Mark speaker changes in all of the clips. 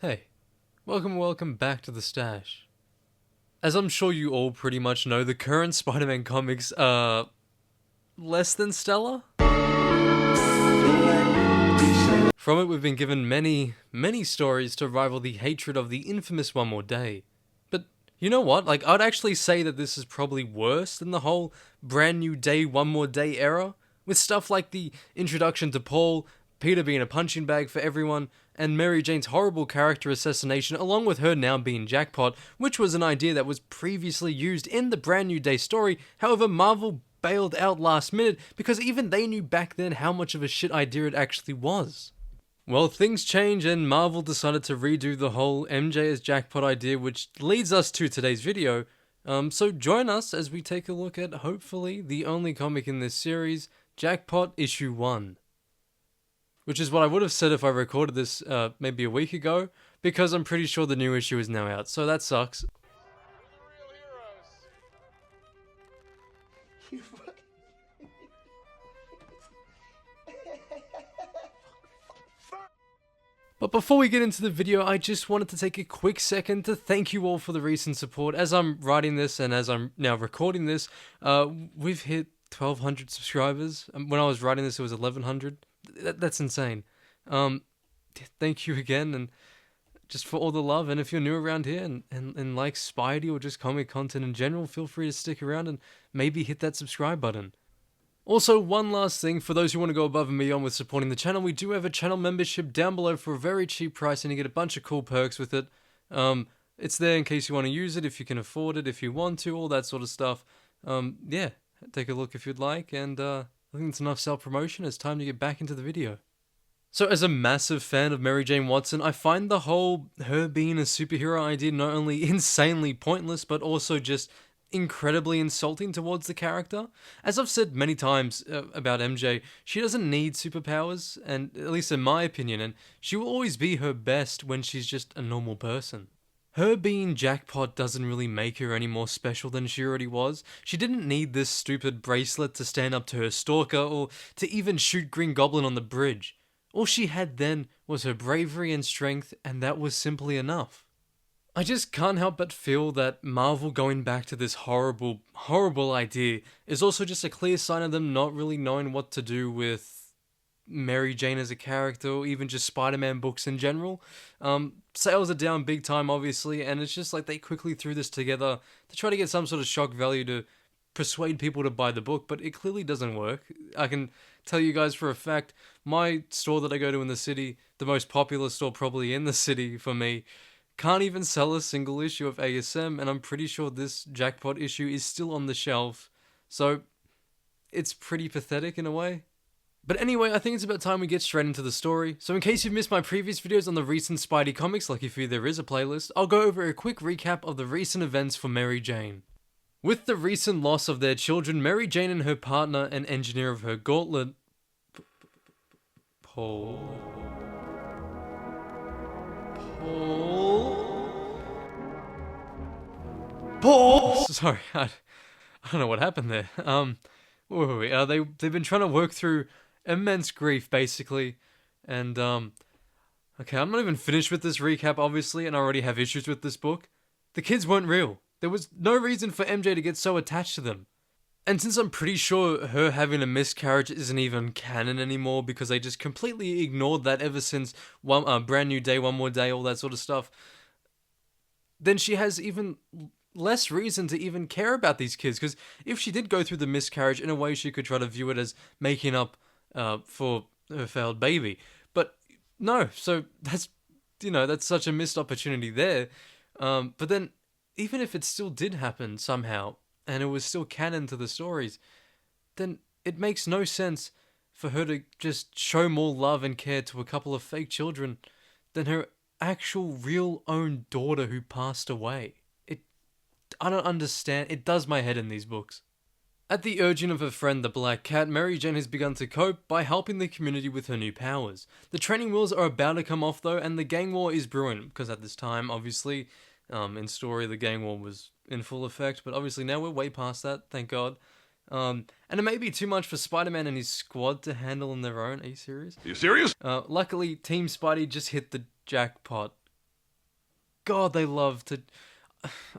Speaker 1: Hey, welcome back to the stash. As I'm sure you all pretty much know, the current Spider-Man comics are less than stellar. From it, we've been given many stories to rival the hatred of the infamous One More Day. But you know what? I'd actually say that this is probably worse than the whole brand new day, One More Day era, with stuff like the introduction to Paul, Peter being a punching bag for everyone, and Mary Jane's horrible character assassination, along with her now being Jackpot, which was an idea that was previously used in the Brand New Day story. However, Marvel bailed out last minute because even they knew back then how much of a shit idea it actually was. Well, things change and Marvel decided to redo the whole MJ as Jackpot idea, which leads us to today's video. So join us as we take a look at, hopefully, the only comic in this series, Jackpot Issue 1. Which is what I would have said if I recorded this maybe a week ago, because I'm pretty sure the new issue is now out, so that sucks. But before we get into the video, I just wanted to take a quick second to thank you all for the recent support. As I'm writing this and as I'm now recording this, we've hit 1,200 subscribers. When I was writing this, it was 1,100. That's insane. Thank you again, and just for all the love. And if you're new around here and like Spidey or just comic content in general, feel free to stick around and maybe hit that subscribe button. Also, one last thing, for those who want to go above and beyond with supporting the channel, we do have a channel membership down below for a very cheap price, and you get a bunch of cool perks with it. It's there in case you want to use it, if you can afford it, if you want to, all that sort of stuff. Yeah, take a look if you'd like, and I think it's enough self-promotion. It's time to get back into the video. So as a massive fan of Mary Jane Watson, I find the whole her being a superhero idea not only insanely pointless, but also just incredibly insulting towards the character. As I've said many times about MJ, she doesn't need superpowers, and at least in my opinion, and she will always be her best when she's just a normal person. Her being Jackpot doesn't really make her any more special than she already was. She didn't need this stupid bracelet to stand up to her stalker, or to even shoot Green Goblin on the bridge. All she had then was her bravery and strength, and that was simply enough. I just can't help but feel that Marvel going back to this horrible idea is also just a clear sign of them not really knowing what to do with Mary Jane as a character, or even just Spider-Man books in general. Sales are down big time, obviously, and it's just like they quickly threw this together to try to get some sort of shock value to persuade people to buy the book, but it clearly doesn't work. I can tell you guys for a fact, my store that I go to in the city, the most popular store probably in the city for me, can't even sell a single issue of ASM, and I'm pretty sure this Jackpot issue is still on the shelf, so it's pretty pathetic in a way. But anyway, I think it's about time we get straight into the story. So in case you've missed my previous videos on the recent Spidey comics, lucky for you there is a playlist, I'll go over a quick recap of the recent events for Mary Jane. With the recent loss of their children, Mary Jane and her partner and engineer of her gauntlet, Paul... Sorry, I don't know what happened there. Where were we? They've been trying to work through immense grief, basically, and okay, I'm not even finished with this recap, obviously, and I already have issues with this book. The kids weren't real. There was no reason for MJ to get so attached to them. And since I'm pretty sure her having a miscarriage isn't even canon anymore because they just completely ignored that ever since Brand New Day, One More Day, all that sort of stuff, then she has even less reason to even care about these kids, because if she did go through the miscarriage, in a way she could try to view it as making up for her failed baby. But no, so that's such a missed opportunity there. But then, even if it still did happen somehow, and it was still canon to the stories, then it makes no sense for her to just show more love and care to a couple of fake children than her actual real own daughter who passed away. I don't understand. It does my head in these books. At the urging of her friend the Black Cat, Mary Jane has begun to cope by helping the community with her new powers. The training wheels are about to come off though, and the gang war is brewing, because at this time, obviously, in story, the gang war was in full effect, but obviously now we're way past that, thank God. And it may be too much for Spider-Man and his squad to handle on their own. Are you serious?
Speaker 2: Are you serious?
Speaker 1: Luckily, Team Spidey just hit the jackpot. God, they love to...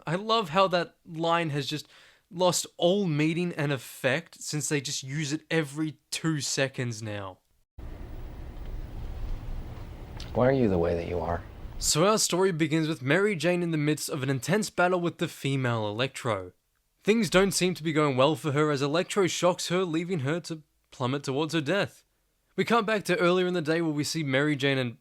Speaker 1: I love how that line has just lost all meaning and effect since they just use it every 2 seconds now.
Speaker 2: Why are you the way that you are?
Speaker 1: So our story begins with Mary Jane in the midst of an intense battle with the female Electro. Things don't seem to be going well for her as Electro shocks her, leaving her to plummet towards her death. We cut back to earlier in the day where we see Mary Jane and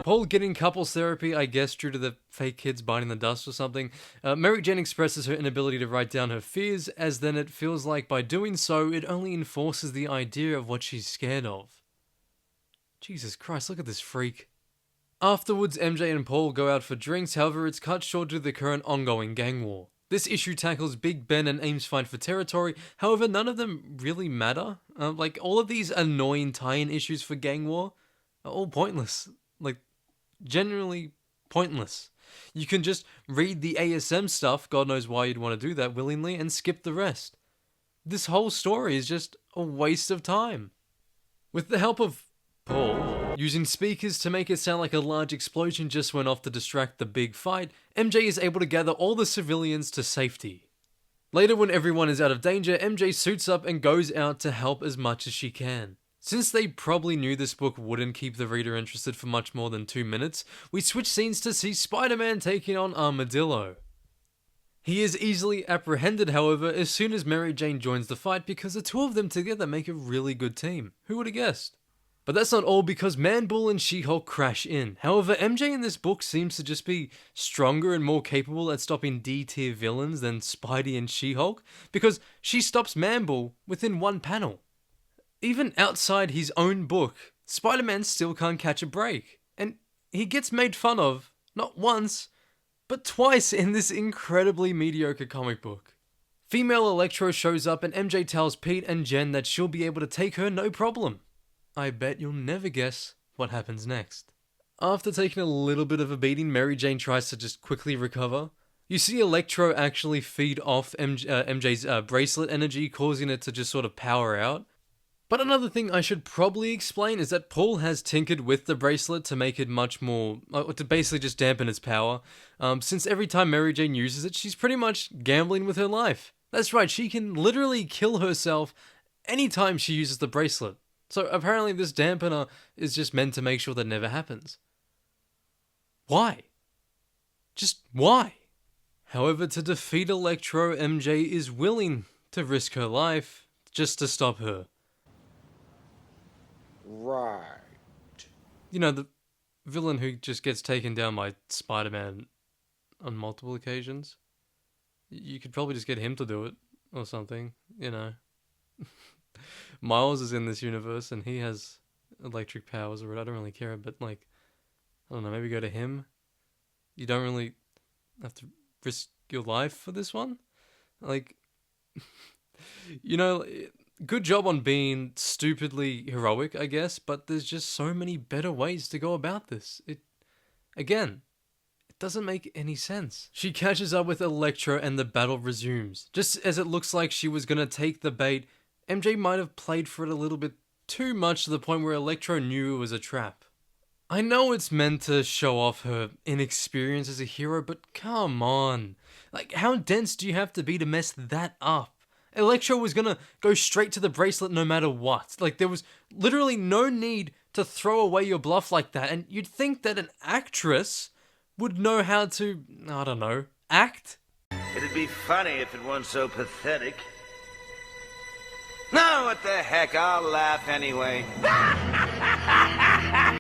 Speaker 1: Paul getting couples therapy, I guess due to the fake kids biting the dust or something. Mary Jane expresses her inability to write down her fears, as then it feels like by doing so, it only enforces the idea of what she's scared of. Jesus Christ, look at this freak. Afterwards, MJ and Paul go out for drinks, however it's cut short due to the current ongoing gang war. This issue tackles Big Ben and Ames fight for territory, however none of them really matter. Like, all of these annoying tie-in issues for gang war are all pointless. Like, generally pointless. You can just read the ASM stuff, God knows why you'd want to do that willingly, and skip the rest. This whole story is just a waste of time. With the help of Paul using speakers to make it sound like a large explosion just went off to distract the big fight, MJ is able to gather all the civilians to safety. Later, when everyone is out of danger, MJ suits up and goes out to help as much as she can. Since they probably knew this book wouldn't keep the reader interested for much more than 2 minutes, we switch scenes to see Spider-Man taking on Armadillo. He is easily apprehended, however, as soon as Mary Jane joins the fight because the two of them together make a really good team. Who would have guessed? But that's not all because Man-Bull and She-Hulk crash in. However, MJ in this book seems to just be stronger and more capable at stopping D-tier villains than Spidey and She-Hulk because she stops Man-Bull within one panel. Even outside his own book, Spider-Man still can't catch a break. And he gets made fun of, not once, but twice in this incredibly mediocre comic book. Female Electro shows up and MJ tells Pete and Jen that she'll be able to take her no problem. I bet you'll never guess what happens next. After taking a little bit of a beating, Mary Jane tries to just quickly recover. You see Electro actually feed off MJ's bracelet energy, causing it to just sort of power out. But another thing I should probably explain is that Paul has tinkered with the bracelet to make it much more, to basically just dampen its power, since every time Mary Jane uses it, she's pretty much gambling with her life. That's right, she can literally kill herself anytime she uses the bracelet. So apparently this dampener is just meant to make sure that never happens. Why? Just why? However, to defeat Electro, MJ is willing to risk her life just to stop her.
Speaker 3: Right.
Speaker 1: You know, the villain who just gets taken down by Spider-Man on multiple occasions. You could probably just get him to do it or something, you know. Miles is in this universe and he has electric powers, or I don't really care, but like, I don't know, maybe go to him. You don't really have to risk your life for this one. Like, you know, good job on being stupidly heroic, I guess, but there's just so many better ways to go about this. It doesn't make any sense. She catches up with Electro and the battle resumes. Just as it looks like she was gonna take the bait, MJ might have played for it a little bit too much to the point where Electro knew it was a trap. I know it's meant to show off her inexperience as a hero, but come on. Like, how dense do you have to be to mess that up? Electro was gonna go straight to the bracelet no matter what. Like, there was literally no need to throw away your bluff like that, and you'd think that an actress would know how to, I don't know, act?
Speaker 4: It'd be funny if it weren't so pathetic. No, what the heck, I'll laugh anyway.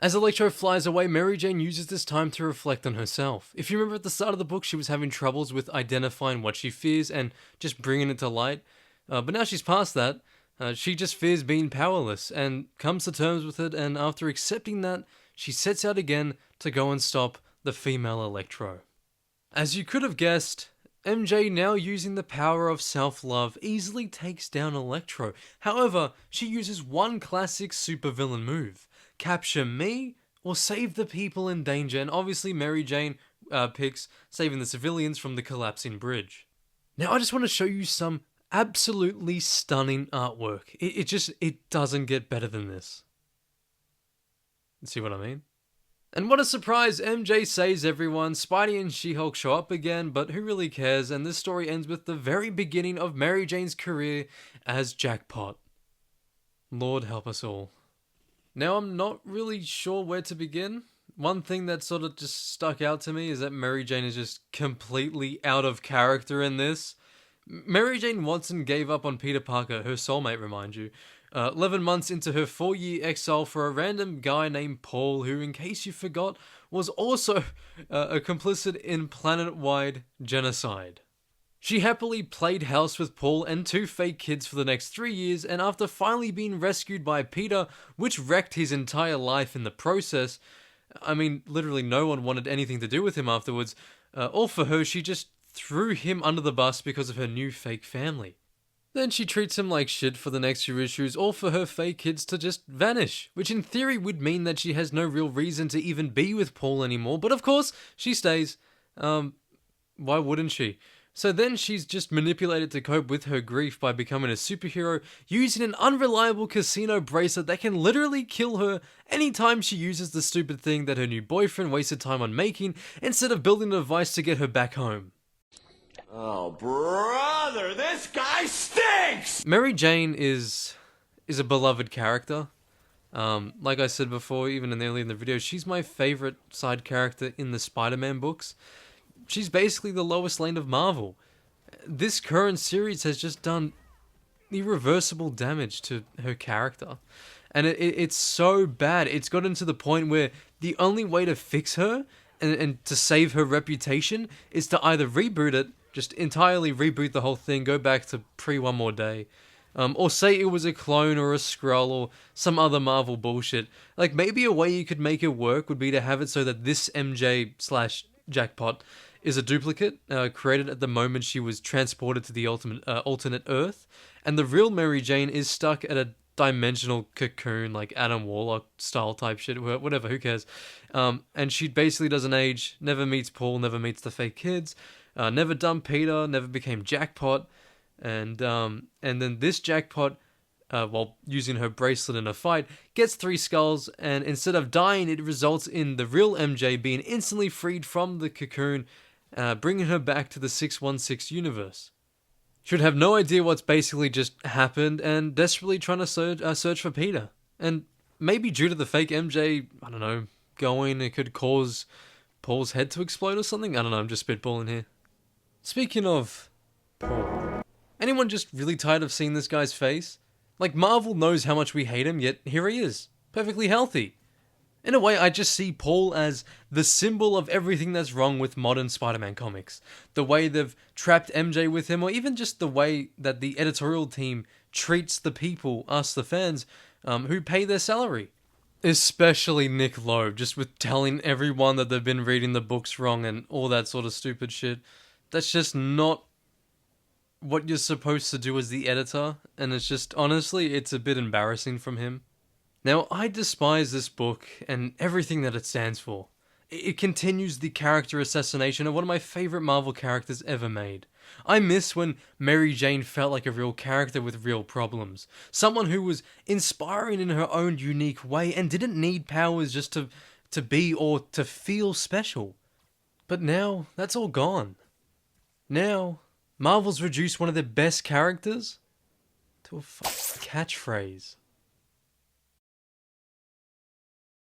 Speaker 1: As Electro flies away, Mary Jane uses this time to reflect on herself. If you remember at the start of the book, she was having troubles with identifying what she fears and just bringing it to light. But now she's past that. She just fears being powerless and comes to terms with it, and after accepting that, she sets out again to go and stop the female Electro. As you could have guessed, MJ, now using the power of self-love, easily takes down Electro. However, she uses one classic supervillain move: capture me or save the people in danger, and obviously Mary Jane picks saving the civilians from the collapsing bridge. Now I just want to show you some absolutely stunning artwork. It doesn't get better than this. See what I mean? And what a surprise, MJ saves everyone, Spidey and She-Hulk show up again, but who really cares, and this story ends with the very beginning of Mary Jane's career as Jackpot. Lord help us all. Now I'm not really sure where to begin. One thing that sort of just stuck out to me is that Mary Jane is just completely out of character in this. Mary Jane Watson gave up on Peter Parker, her soulmate, remind you, 11 months into her 4-year exile for a random guy named Paul, who, in case you forgot, was also a complicit in planet-wide genocide. She happily played house with Paul and 2 fake kids for the next 3 years, and after finally being rescued by Peter, which wrecked his entire life in the process, I mean, literally no one wanted anything to do with him afterwards, or for her, she just threw him under the bus because of her new fake family. Then she treats him like shit for the next few issues, all for her fake kids to just vanish, which in theory would mean that she has no real reason to even be with Paul anymore, but of course, she stays. Why wouldn't she? So then she's just manipulated to cope with her grief by becoming a superhero, using an unreliable casino bracelet that can literally kill her anytime she uses the stupid thing that her new boyfriend wasted time on making, instead of building a device to get her back home.
Speaker 3: Oh, brother, this guy stinks!
Speaker 1: Mary Jane is a beloved character. Like I said before, even earlier in the video, she's my favorite side character in the Spider-Man books. She's basically the Lois Lane of Marvel. This current series has just done irreversible damage to her character. And it's so bad, it's gotten to the point where the only way to fix her and to save her reputation is to either reboot it, just entirely reboot the whole thing, go back to pre-One More Day, or say it was a clone or a Skrull or some other Marvel bullshit. Like, maybe a way you could make it work would be to have it so that this MJ/Jackpot is a duplicate, created at the moment she was transported to the alternate Earth, and the real Mary Jane is stuck at a dimensional cocoon, like Adam Warlock style type shit, whatever, who cares? And she basically doesn't age, never meets Paul, never meets the fake kids, never dumped Peter, never became Jackpot, and then this Jackpot, while using her bracelet in a fight, gets 3 skulls, and instead of dying, it results in the real MJ being instantly freed from the cocoon, bringing her back to the 616 universe. Should have no idea what's basically just happened, and desperately trying to search for Peter. And maybe due to the fake MJ, I don't know, going, it could cause Paul's head to explode or something? I don't know, I'm just spitballing here. Speaking of Paul, anyone just really tired of seeing this guy's face? Like, Marvel knows how much we hate him, yet here he is, perfectly healthy. In a way, I just see Paul as the symbol of everything that's wrong with modern Spider-Man comics. The way they've trapped MJ with him, or even just the way that the editorial team treats the people, us the fans, who pay their salary. Especially Nick Loeb, just with telling everyone that they've been reading the books wrong and all that sort of stupid shit. That's just not what you're supposed to do as the editor, and it's just, honestly, it's a bit embarrassing from him. Now, I despise this book and everything that it stands for. It continues the character assassination of one of my favorite Marvel characters ever made. I miss when Mary Jane felt like a real character with real problems. Someone who was inspiring in her own unique way and didn't need powers just to be or to feel special. But now, that's all gone. Now, Marvel's reduced one of their best characters to a catchphrase.